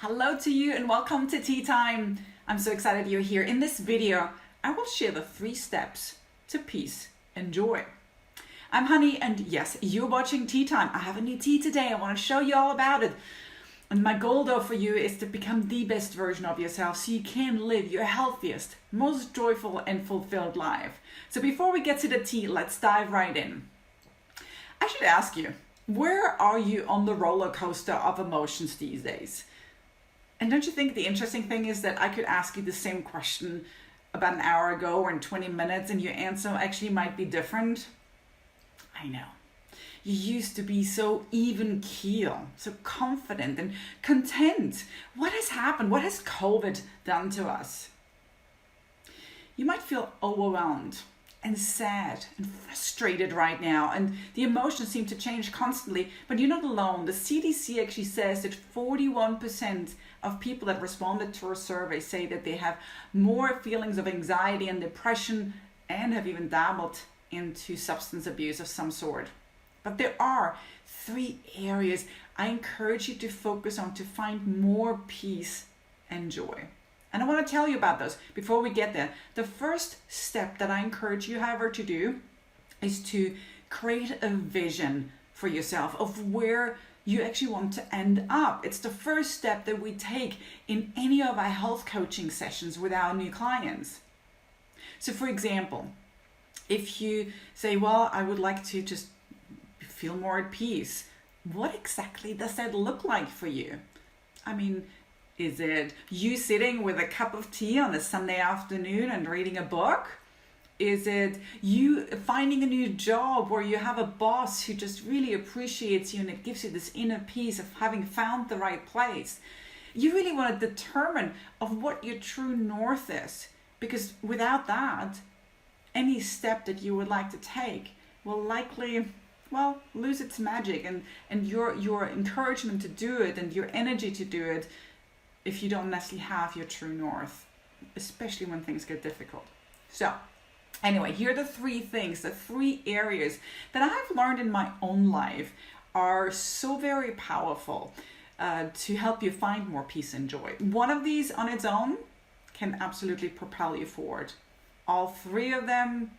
Hello to you and welcome to Tea Time. I'm so excited you're here. In this video, I will share the 3 steps to peace and joy. I'm Hanni and yes, you're watching Tea Time. I have a new tea today. I want to show you all about it. And my goal though for you is to become the best version of yourself so you can live your healthiest, most joyful and fulfilled life. So before we get to the tea, let's dive right in. I should ask you, where are you on the roller coaster of emotions these days? And don't you think the interesting thing is that I could ask you the same question about an hour ago or in 20 minutes and your answer actually might be different? I know. You used to be so even keel, so confident and content. What has happened? What has COVID done to us? You might feel overwhelmed and sad and frustrated right now, and the emotions seem to change constantly, but you're not alone. The CDC actually says that 41% of people that responded to a survey say that they have more feelings of anxiety and depression and have even dabbled into substance abuse of some sort. But there are 3 areas I encourage you to focus on to find more peace and joy. And I want to tell you about those before we get there. The first step that I encourage you, however, to do is to create a vision for yourself of where you actually want to end up. It's the first step that we take in any of our health coaching sessions with our new clients. So for example, if you say, well, I would like to just feel more at peace, what exactly does that look like for you? I mean, is it you sitting with a cup of tea on a Sunday afternoon and reading a book? Is it you finding a new job where you have a boss who just really appreciates you and it gives you this inner peace of having found the right place? You really want to determine of what your true north is, because without that, any step that you would like to take will likely, lose its magic and your encouragement to do it and your energy to do it if you don't necessarily have your true north, especially when things get difficult. So anyway, here are the 3 things, the 3 areas that I've learned in my own life are so very powerful to help you find more peace and joy. One of these on its own can absolutely propel you forward. All 3 of them,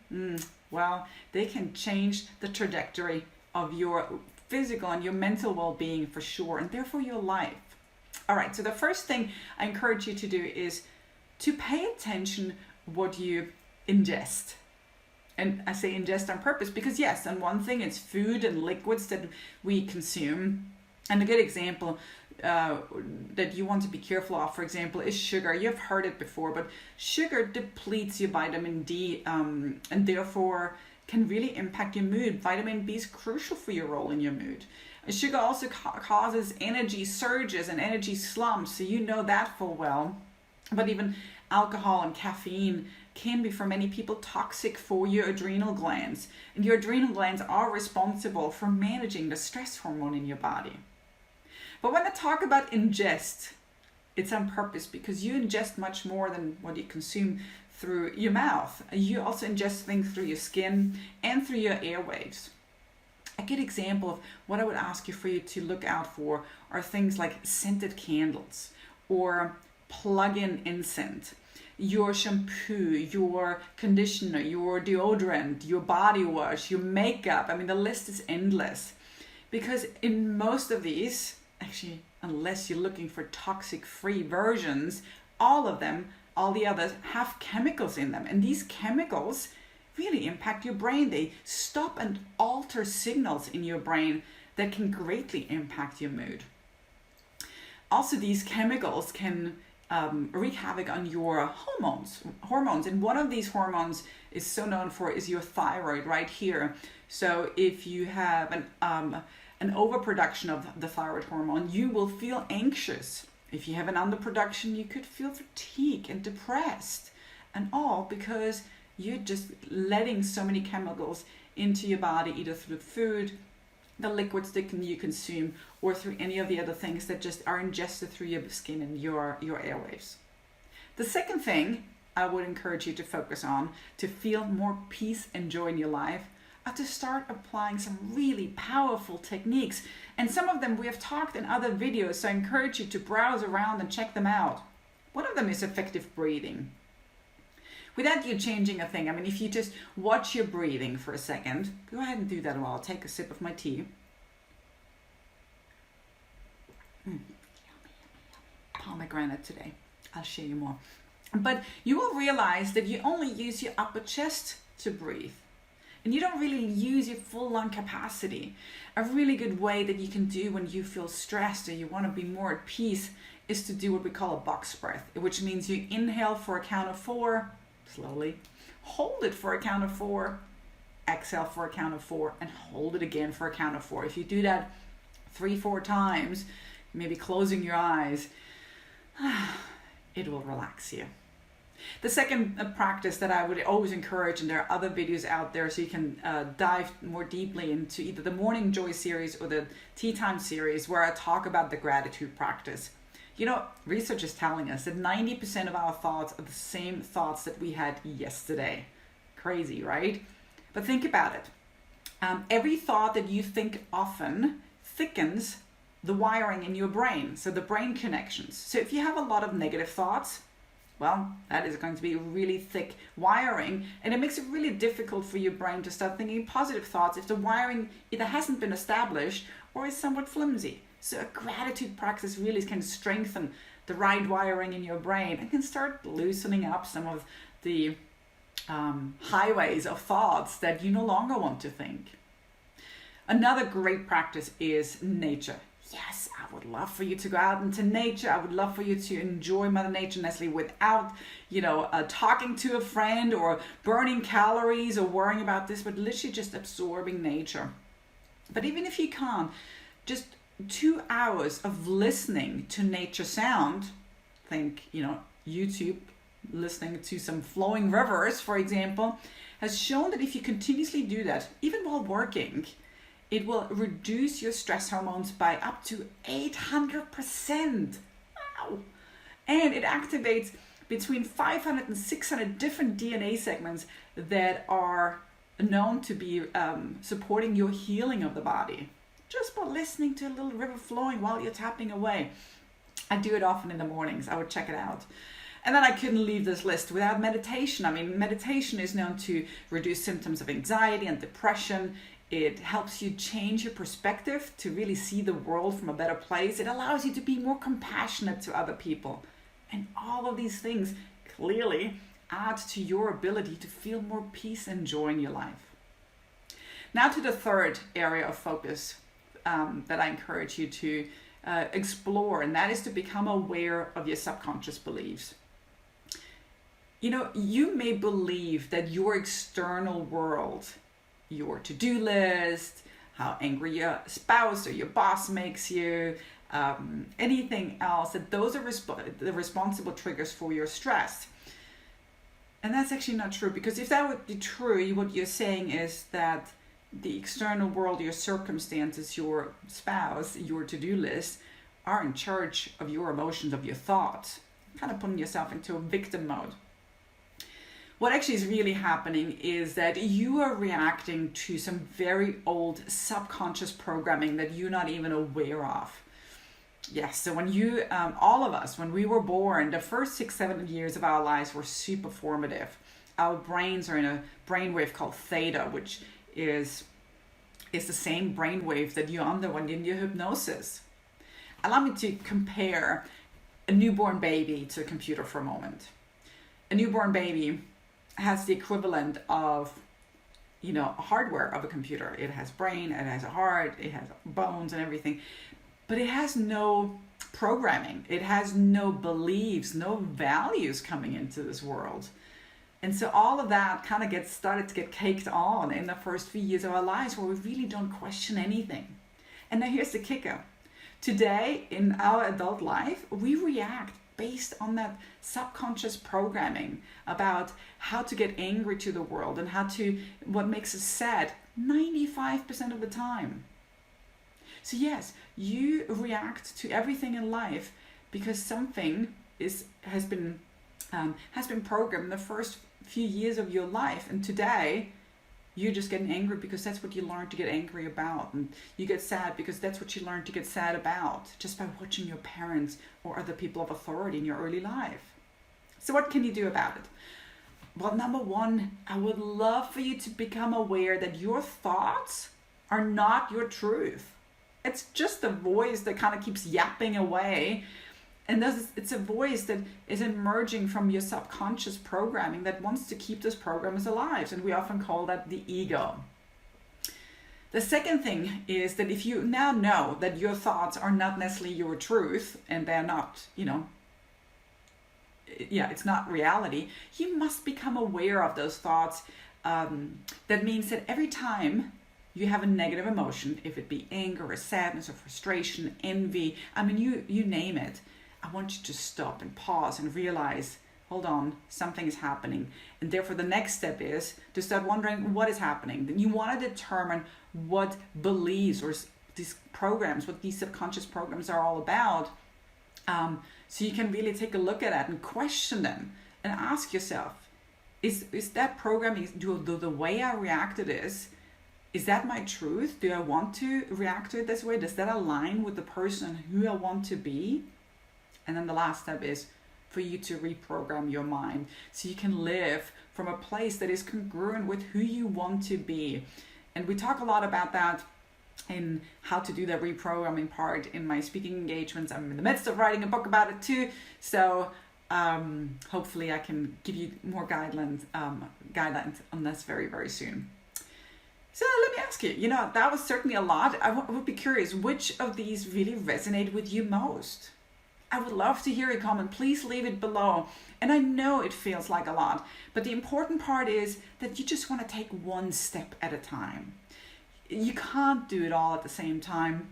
they can change the trajectory of your physical and your mental well-being for sure, and therefore your life. All right, so the first thing I encourage you to do is to pay attention what you ingest. And I say ingest on purpose because yes, and one thing it's food and liquids that we consume. And a good example that you want to be careful of, for example, is sugar. You've heard it before, but sugar depletes your vitamin D and therefore can really impact your mood. Vitamin B is crucial for your role in your mood. Sugar also causes energy surges and energy slumps, so you know that full well. But even alcohol and caffeine can be for many people toxic for your adrenal glands. And your adrenal glands are responsible for managing the stress hormone in your body. But when I talk about ingest, it's on purpose because you ingest much more than what you consume through your mouth. You also ingest things through your skin and through your airwaves. A good example of what I would ask you for you to look out for are things like scented candles or plug-in incense, your shampoo, your conditioner, your deodorant, your body wash, your makeup. I mean, the list is endless. Because in most of these, actually, unless you're looking for toxic-free versions, all of them, all the others, have chemicals in them. And these chemicals really impact your brain. They stop and alter signals in your brain that can greatly impact your mood. Also, these chemicals can wreak havoc on your hormones. And one of these hormones is so known for is your thyroid right here. So if you have an overproduction of the thyroid hormone, you will feel anxious. If you have an underproduction, you could feel fatigued and depressed, and all because you're just letting so many chemicals into your body, either through food, the liquids that you consume, or through any of the other things that just are ingested through your skin and your airwaves. The second thing I would encourage you to focus on to feel more peace and joy in your life are to start applying some really powerful techniques. And some of them we have talked in other videos, so I encourage you to browse around and check them out. One of them is effective breathing. Without you changing a thing, I mean, if you just watch your breathing for a second, go ahead and do that while I'll take a sip of my tea. Pomegranate today. I'll show you more. But you will realize that you only use your upper chest to breathe. And you don't really use your full lung capacity. A really good way that you can do when you feel stressed or you want to be more at peace is to do what we call a box breath, which means you inhale for a count of 4, slowly, hold it for a count of 4, exhale for a count of 4, and hold it again for a count of 4. If you do that 3-4 times, maybe closing your eyes, it will relax you. The second practice that I would always encourage, and there are other videos out there so you can dive more deeply into either the Morning Joy series or the Tea Time series, where I talk about the gratitude practice. You know, research is telling us that 90% of our thoughts are the same thoughts that we had yesterday. Crazy, right? But think about it. Every thought that you think often thickens the wiring in your brain, so the brain connections. So if you have a lot of negative thoughts, well, that is going to be really thick wiring, and it makes it really difficult for your brain to start thinking positive thoughts if the wiring either hasn't been established or is somewhat flimsy. So a gratitude practice really can strengthen the right wiring in your brain and can start loosening up some of the highways of thoughts that you no longer want to think. Another great practice is nature. Yes, I would love for you to go out into nature. I would love for you to enjoy Mother Nature, Nestle, without, talking to a friend or burning calories or worrying about this, but literally just absorbing nature. But even if you can't, just 2 hours of listening to nature sound, think, YouTube, listening to some flowing rivers, for example, has shown that if you continuously do that, even while working, it will reduce your stress hormones by up to 800%. Wow! And it activates between 500 and 600 different DNA segments that are known to be supporting your healing of the body. Just by listening to a little river flowing while you're tapping away. I do it often in the mornings. I would check it out. And then I couldn't leave this list without meditation. I mean, meditation is known to reduce symptoms of anxiety and depression. It helps you change your perspective to really see the world from a better place. It allows you to be more compassionate to other people. And all of these things clearly add to your ability to feel more peace and joy in your life. Now to the third area of focus that I encourage you to explore, and that is to become aware of your subconscious beliefs. You may believe that your external world, your to-do list, how angry your spouse or your boss makes you, anything else, that those are the responsible triggers for your stress. And that's actually not true, because if that would be true, what you're saying is that the external world, your circumstances, your spouse, your to-do list are in charge of your emotions, of your thoughts, kind of putting yourself into a victim mode. What actually is really happening is that you are reacting to some very old subconscious programming that you're not even aware of. Yes, so when all of us, when we were born, the first 6-7 years of our lives were super formative. Our brains are in a brainwave called theta, which is the same brainwave that you underwent in your hypnosis. Allow me to compare a newborn baby to a computer for a moment. A newborn baby has the equivalent of, hardware of a computer. It has brain, it has a heart, it has bones and everything, but it has no programming. It has no beliefs, no values coming into this world. And so all of that kind of started to get caked on in the first few years of our lives, where we really don't question anything. And now here's the kicker. Today, in our adult life, we react based on that subconscious programming about how to get angry to the world and what makes us sad 95% of the time. So yes, you react to everything in life because something has been programmed in the first few years of your life, and today you're just getting angry because that's what you learned to get angry about. And you get sad because that's what you learned to get sad about, just by watching your parents or other people of authority in your early life. So what can you do about it? Well, number one, I would love for you to become aware that your thoughts are not your truth. It's just a voice that kind of keeps yapping away. And it's a voice that is emerging from your subconscious programming that wants to keep those programs alive. And we often call that the ego. The second thing is that if you now know that your thoughts are not necessarily your truth and they're not, it's not reality, you must become aware of those thoughts. That means that every time you have a negative emotion, if it be anger or sadness or frustration, envy, you name it, I want you to stop and pause and realize, hold on, something is happening. And therefore the next step is to start wondering what is happening. Then you want to determine what beliefs or these programs, what these subconscious programs are all about. So you can really take a look at that and question them and ask yourself, is that programming, do the way I react to this, is that my truth? Do I want to react to it this way? Does that align with the person who I want to be? And then the last step is for you to reprogram your mind so you can live from a place that is congruent with who you want to be. And we talk a lot about that in how to do the reprogramming part in my speaking engagements. I'm in the midst of writing a book about it too. So hopefully I can give you more guidelines on this very, very soon. So let me ask you, that was certainly a lot. I would be curious, which of these really resonate with you most? I would love to hear a comment. Please leave it below. And I know it feels like a lot, but the important part is that you just want to take one step at a time. You can't do it all at the same time.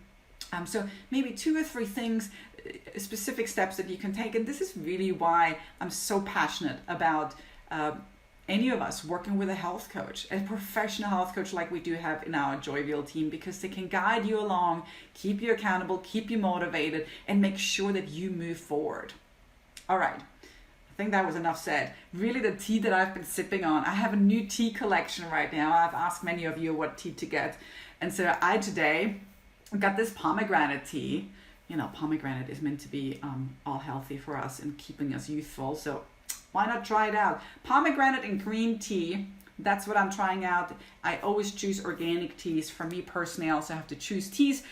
So maybe 2 or 3 things, specific steps that you can take. And this is really why I'm so passionate about any of us working with a health coach, a professional health coach like we do have in our JOYVIAL team, because they can guide you along, keep you accountable, keep you motivated, and make sure that you move forward. All right, I think that was enough said. Really, the tea that I've been sipping on, I have a new tea collection right now. I've asked many of you what tea to get. And so I today got this pomegranate tea. Pomegranate is meant to be all healthy for us and keeping us youthful. So why not try it out? Pomegranate and green tea, that's what I'm trying out. I always choose organic teas. For me personally, I also have to choose teas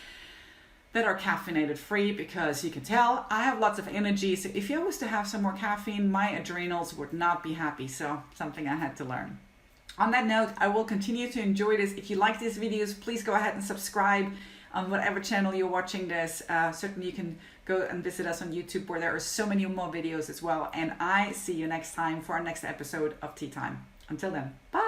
that are caffeinated free because you can tell I have lots of energy. So if I was to have some more caffeine, my adrenals would not be happy. So something I had to learn. On that note, I will continue to enjoy this. If you like these videos, please go ahead and subscribe on whatever channel you're watching this. Certainly you can go and visit us on YouTube where there are so many more videos as well. And I see you next time for our next episode of Tea Time. Until then, bye.